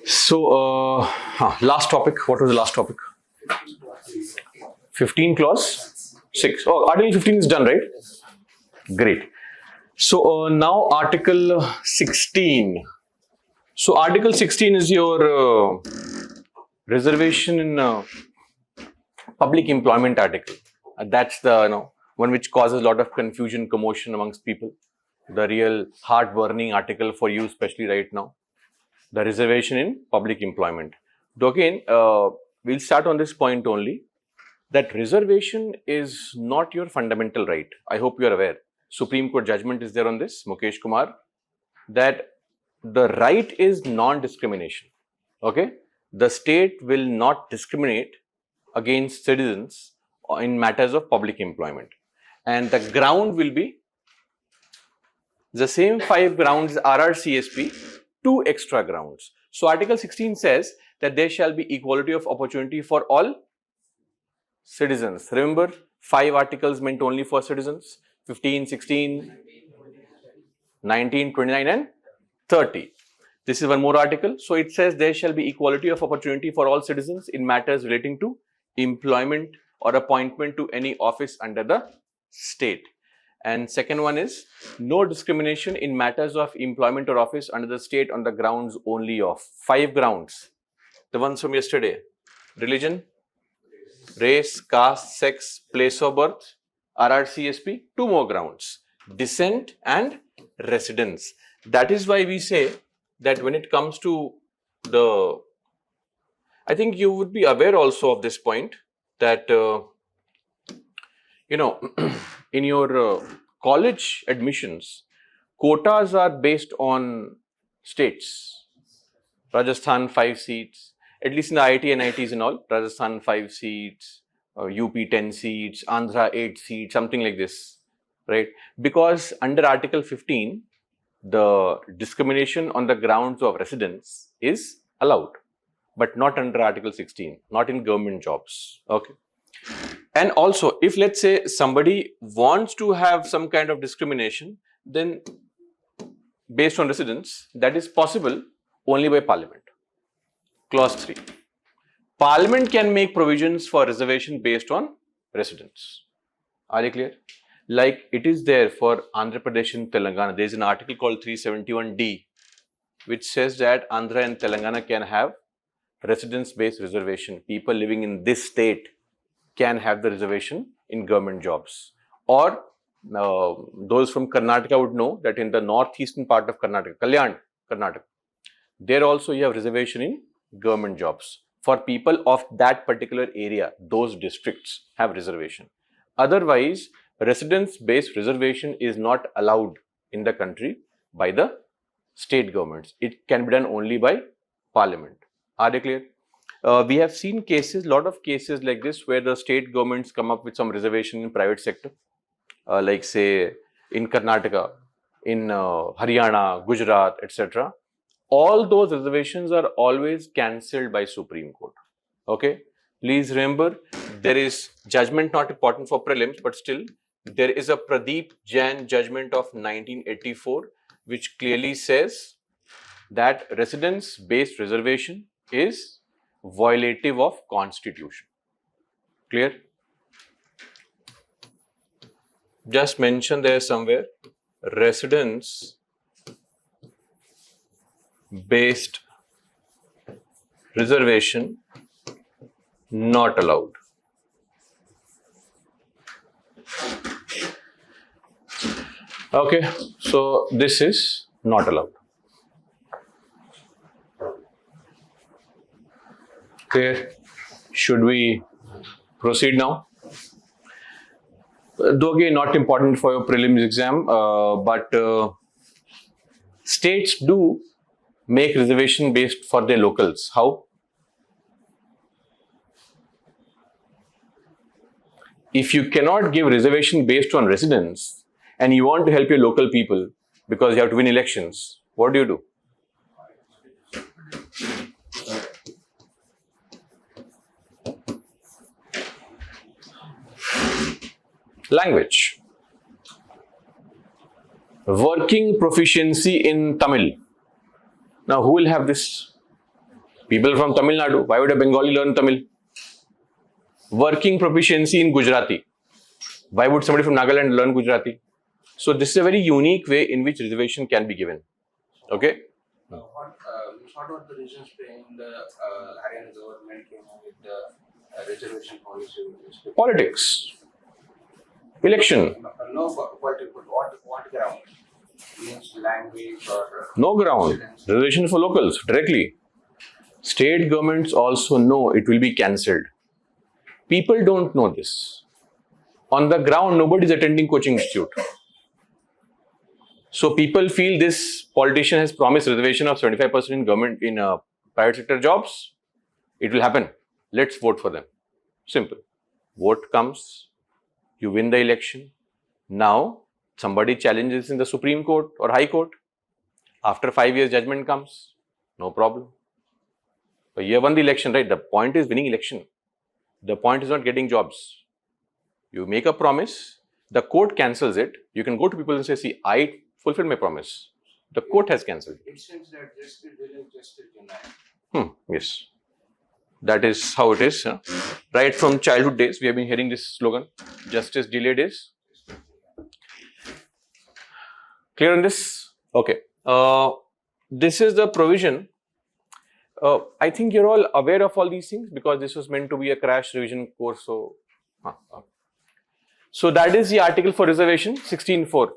So, last topic. What was the last topic? 15 clause 6. Oh, Article 15 is done, right? Great. So, now Article 16. So, Article 16 is your reservation in public employment article. That's the one which causes a lot of confusion, commotion amongst people. The real heart-burning article for you, especially right now. The reservation in public employment. So again, we'll start on this point only, that reservation is not your fundamental right. I hope you are aware. Supreme Court judgment is there on this, Mukesh Kumar, that the right is non-discrimination. Okay? The state will not discriminate against citizens in matters of public employment. And the ground will be the same 5 grounds RRCSP, 2 extra grounds. So, Article 16 says that there shall be equality of opportunity for all citizens. Remember, 5 articles meant only for citizens, 15, 16, 19, 29 and 30. This is one more article. So, it says there shall be equality of opportunity for all citizens in matters relating to employment or appointment to any office under the state. And second one is no discrimination in matters of employment or office under the state on the grounds only of 5 grounds. The ones from yesterday: religion, race, caste, sex, place of birth, RRCSP, 2 more grounds: descent and residence. That is why we say that when it comes to the, I think you would be aware also of this point, that in your college admissions, quotas are based on states. Rajasthan 5 seats, at least in the IIT and IITs and all, Rajasthan 5 seats, UP 10 seats, Andhra 8 seats, something like this, right? Because under Article 15, the discrimination on the grounds of residence is allowed, but not under Article 16, not in government jobs, okay? And also, if let's say somebody wants to have some kind of discrimination, then based on residence, that is possible only by Parliament. Clause 3. Parliament can make provisions for reservation based on residence. Are you clear? Like it is there for Andhra Pradesh and Telangana. There is an article called 371D, which says that Andhra and Telangana can have residence-based reservation. People living in this state can have the reservation in government jobs. Or those from Karnataka would know that in the northeastern part of Karnataka, Kalyan, Karnataka, there also you have reservation in government jobs. For people of that particular area, those districts have reservation. Otherwise, residence-based reservation is not allowed in the country by the state governments. It can be done only by Parliament. Are they clear? We have seen cases, lot of cases like this, where the state governments come up with some reservation in private sector, like say in Karnataka, in Haryana, Gujarat, etc. All those reservations are always cancelled by Supreme Court. Okay, please remember, there is judgment not important for prelims, but still there is a Pradeep Jain judgment of 1984, which clearly says that residence-based reservation is violative of Constitution. Clear? Just mention there somewhere, residence-based reservation not allowed. Okay, so this is not allowed. Clear? Should we proceed now? Though again not important for your prelims exam, but states do make reservation based for their locals. How? If you cannot give reservation based on residence and you want to help your local people because you have to win elections, what do? Language. Working proficiency in Tamil. Now, who will have this? People from Tamil Nadu, why would a Bengali learn Tamil? Working proficiency in Gujarati. Why would somebody from Nagaland learn Gujarati? So this is a very unique way in which reservation can be given. Okay? What about the reasons behind the Haryana government came up with the reservation policy? Politics. Election. No politics, but what ground? Means language or... No ground. Reservation for locals, directly. State governments also know it will be cancelled. People don't know this. On the ground, nobody is attending coaching institute. So people feel this politician has promised reservation of 75% in government, in private sector jobs. It will happen. Let's vote for them. Simple. Vote comes, you win the election. Now, somebody challenges in the Supreme Court or High Court. After 5 years, judgment comes. No problem. But you have won the election, right? The point is winning election. The point is not getting jobs. You make a promise, the court cancels it. You can go to people and say, see, I fulfilled my promise. The court has cancelled. It seems that justice delayed, justice denied. Yes. That is how it is. Huh? Right from childhood days, we have been hearing this slogan. Justice delayed is. Clear on this? Okay. This is the provision. I think you're all aware of all these things because this was meant to be a crash revision course. So that is the article for reservation 16.4.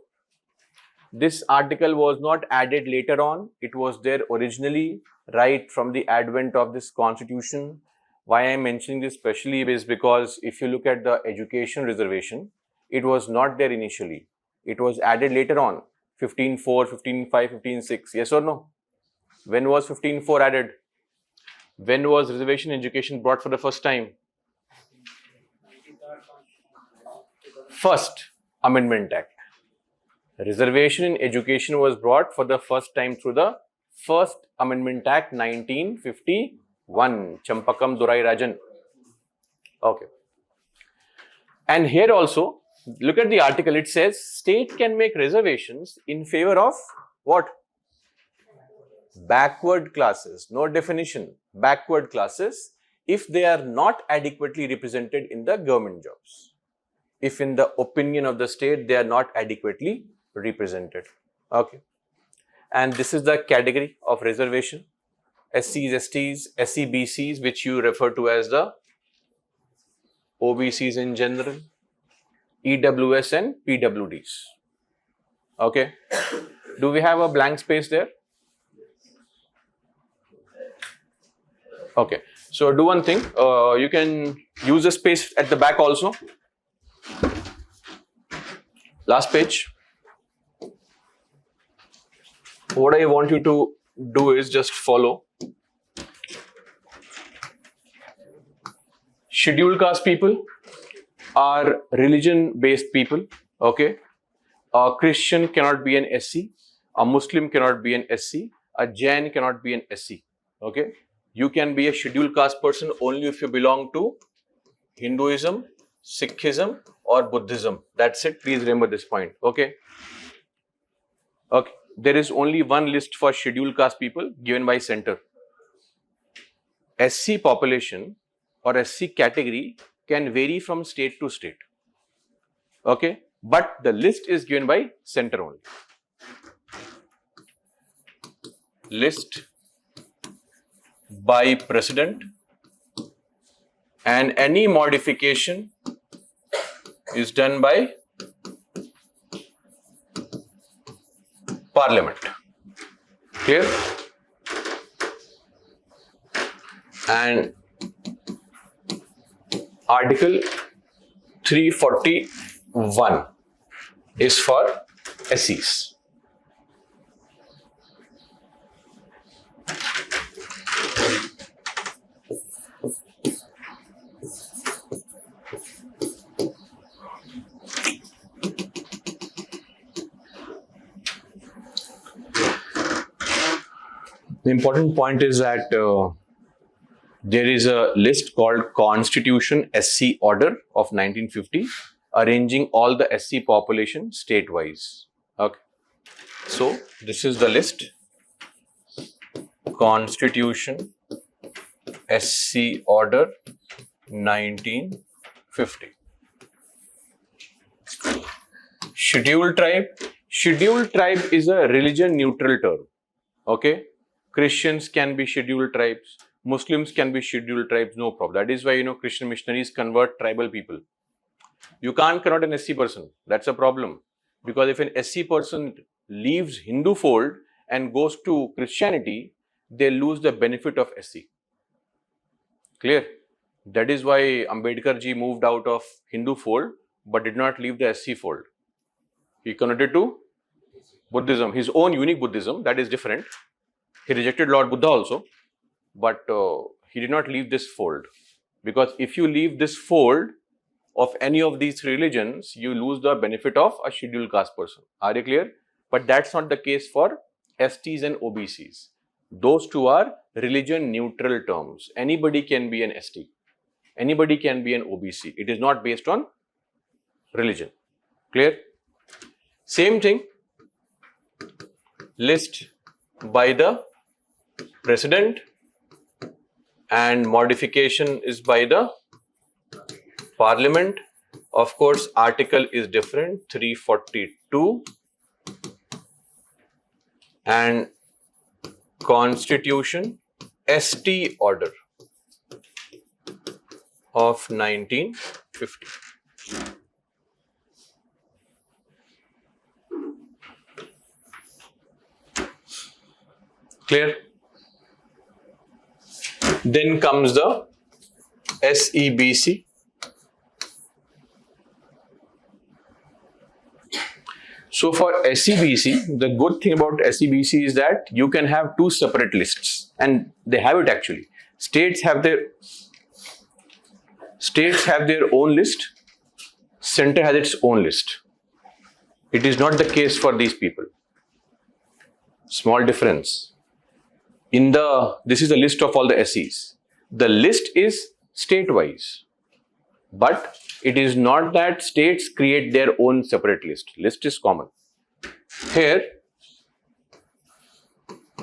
This article was not added later on. It was there originally right from the advent of this constitution. Why I am mentioning this specially is because if you look at the education reservation, it was not there initially. It was added later on. 15.4, 15.5, 15.6. Yes or no? When was 15.4 added? When was reservation education brought for the first time? First Amendment Act. Reservation in education was brought for the first time through the First Amendment Act 1951. Champakam Durai Rajan. Okay. And here also, look at the article. It says state can make reservations in favor of what? Backward classes. No definition. Backward classes if they are not adequately represented in the government jobs. If in the opinion of the state they are not adequately represented. Okay. And this is the category of reservation. SCs, STs, SCBCs, which you refer to as the OBCs in general, EWS and PWDs. Okay. Do we have a blank space there? Okay. So do one thing. You can use the space at the back also. Last page. What I want you to do is just follow. Scheduled caste people are religion-based people. Okay. A Christian cannot be an SC. A Muslim cannot be an SC. A Jain cannot be an SC. Okay. You can be a scheduled caste person only if you belong to Hinduism, Sikhism or Buddhism. That's it. Please remember this point. Okay. Okay. There is only one list for scheduled caste people given by center. SC population or SC category can vary from state to state. Okay. But the list is given by center only. List by president, and any modification is done by Parliament. Clear? And Article 341 is for SCs. The important point is that there is a list called Constitution SC Order of 1950 arranging all the SC population state-wise. Okay. So, this is the list. Constitution SC Order 1950. Scheduled tribe. Scheduled tribe is a religion neutral term. Okay. Christians can be scheduled tribes. Muslims can be scheduled tribes. No problem. That is why, Christian missionaries convert tribal people. You can't convert an SC person. That's a problem. Because if an SC person leaves Hindu fold and goes to Christianity, they lose the benefit of SC. Clear? That is why Ambedkar ji moved out of Hindu fold but did not leave the SC fold. He converted to Buddhism, his own unique Buddhism, that is different. He rejected Lord Buddha also, but he did not leave this fold. Because if you leave this fold of any of these religions, you lose the benefit of a scheduled caste person. Are you clear? But that's not the case for STs and OBCs. Those two are religion neutral terms. Anybody can be an ST. Anybody can be an OBC. It is not based on religion. Clear? Same thing. List by the president and modification is by the parliament. Of course, article is different, 342, and constitution ST order of 1950. Clear? Then comes the SEBC. So for SEBC, the good thing about SEBC is that you can have two separate lists, and they have it actually. States have their own list, center has its own list. It is not the case for these people. Small difference. This is the list of all the SEs. The list is state-wise, but it is not that states create their own separate list. List is common. Here,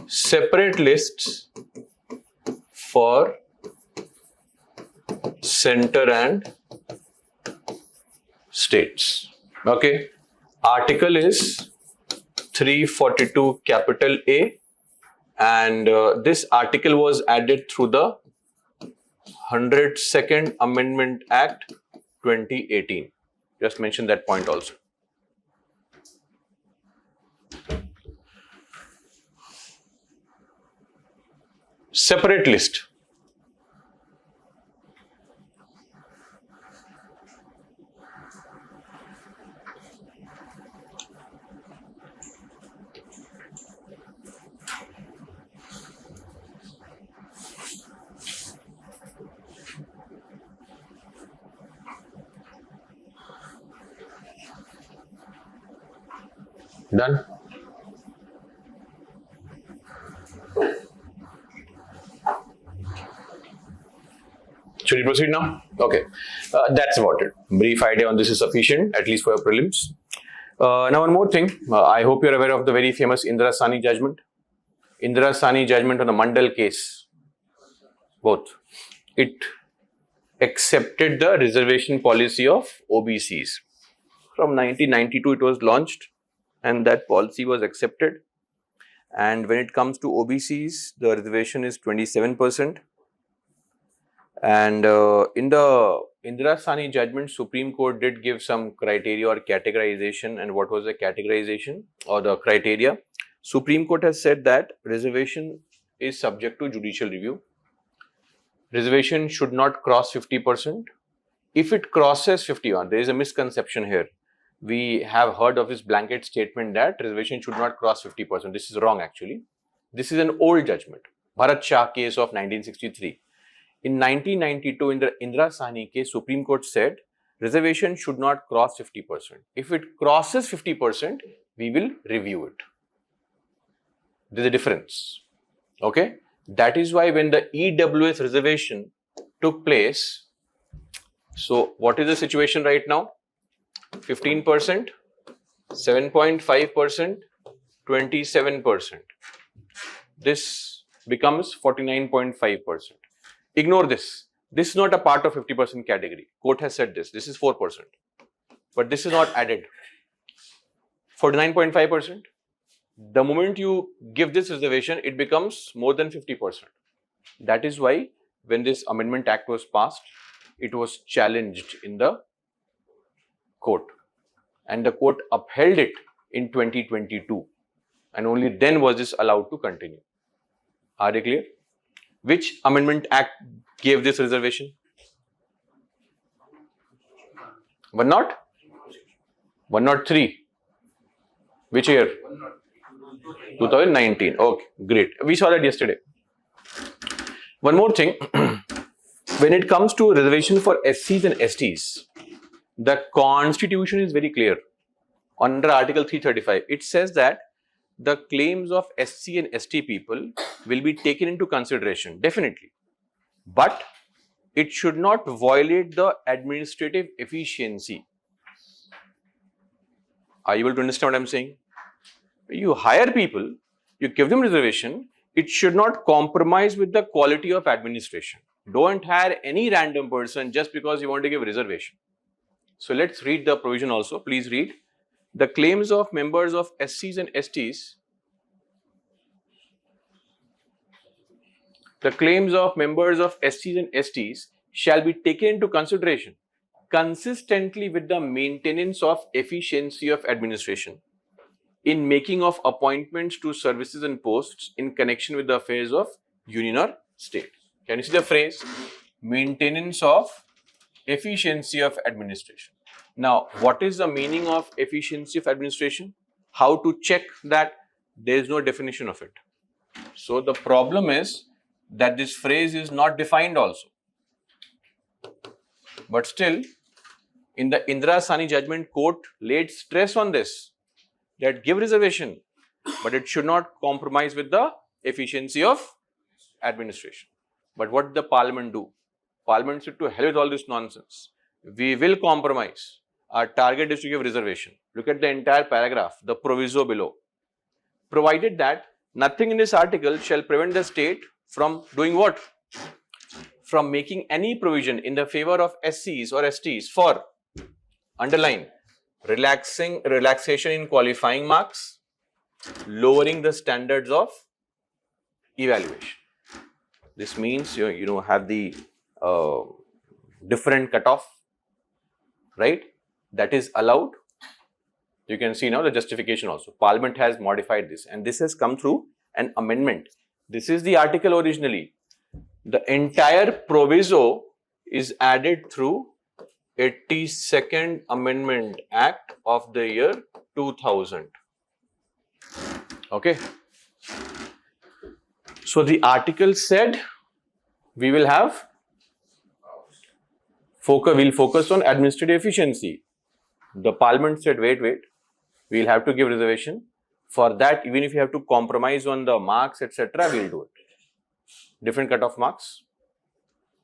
separate lists for center and states. Okay. Article is 342 capital A, and this article was added through the 102nd Amendment Act 2018. Just mention that point also. Separate list. Done? Should we proceed now? Okay. That's about it. Brief idea on this is sufficient, at least for your prelims. Now one more thing. I hope you're aware of the very famous Indira Sahni judgment. Indira Sahni judgment on the Mandal case. Both. It accepted the reservation policy of OBCs. From 1992 it was launched, and that policy was accepted. And when it comes to OBCs, the reservation is 27%. And in the Indira Sahni judgment, Supreme Court did give some criteria or categorization. And what was the categorization or the criteria? Supreme Court has said that reservation is subject to judicial review. Reservation should not cross 50%. If it crosses 51%, there is a misconception here. We have heard of this blanket statement that reservation should not cross 50%. This is wrong actually. This is an old judgment. Bharat Shah case of 1963. In 1992, in the Indira Sahni case, Supreme Court said reservation should not cross 50%. If it crosses 50%, we will review it. There's a difference. Okay? That is why when the EWS reservation took place, so what is the situation right now? 15%, 7.5%, 27%. This becomes 49.5%. Ignore this. This is not a part of 50% category. Court has said this. This is 4%. But this is not added. 49.5%. The moment you give this reservation, it becomes more than 50%. That is why when this Amendment Act was passed, it was challenged in the court. And the court upheld it in 2022. And only then was this allowed to continue. Are they clear? Which Amendment Act gave this reservation? One not? 103. Which year? 2019. Okay, great. We saw that yesterday. One more thing. When it comes to reservation for SCs and STs, the constitution is very clear. Under Article 335, it says that the claims of SC and ST people will be taken into consideration, definitely. But it should not violate the administrative efficiency. Are you able to understand what I'm saying? You hire people, you give them reservation, it should not compromise with the quality of administration. Don't hire any random person just because you want to give reservation. So let's read the provision also. Please read. The claims of members of SCs and STs. The claims of members of SCs and STs shall be taken into consideration consistently with the maintenance of efficiency of administration in making of appointments to services and posts in connection with the affairs of union or state. Can you see the phrase? Maintenance of efficiency of administration. Now, what is the meaning of efficiency of administration? How to check that? There is no definition of it. So, the problem is that this phrase is not defined also. But still, in the Indira Sani judgment, court laid stress on this, that give reservation, but it should not compromise with the efficiency of administration. But what did the parliament do? Parliament said, to hell with all this nonsense. We will compromise. Our target is to give reservation. Look at the entire paragraph, the proviso below. Provided that nothing in this article shall prevent the state from doing what? From making any provision in the favor of SCs or STs for, underline, relaxation in qualifying marks, lowering the standards of evaluation. This means you have the different cutoff, right? That is allowed. You can see now the justification also. Parliament has modified this, and this has come through an amendment. This is the article originally. The entire proviso is added through 82nd Amendment Act of the year 2000. Okay. So the article said we will have we'll focus on administrative efficiency. The parliament said, wait, we'll have to give reservation. For that, even if you have to compromise on the marks, etc., we'll do it. Different cutoff marks.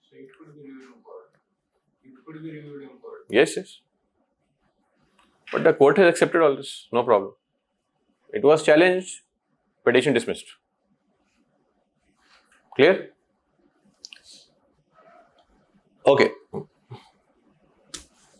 So it could be reviewed in court. It could be reviewed in court. Yes. But the court has accepted all this, no problem. It was challenged, petition dismissed. Clear? Okay.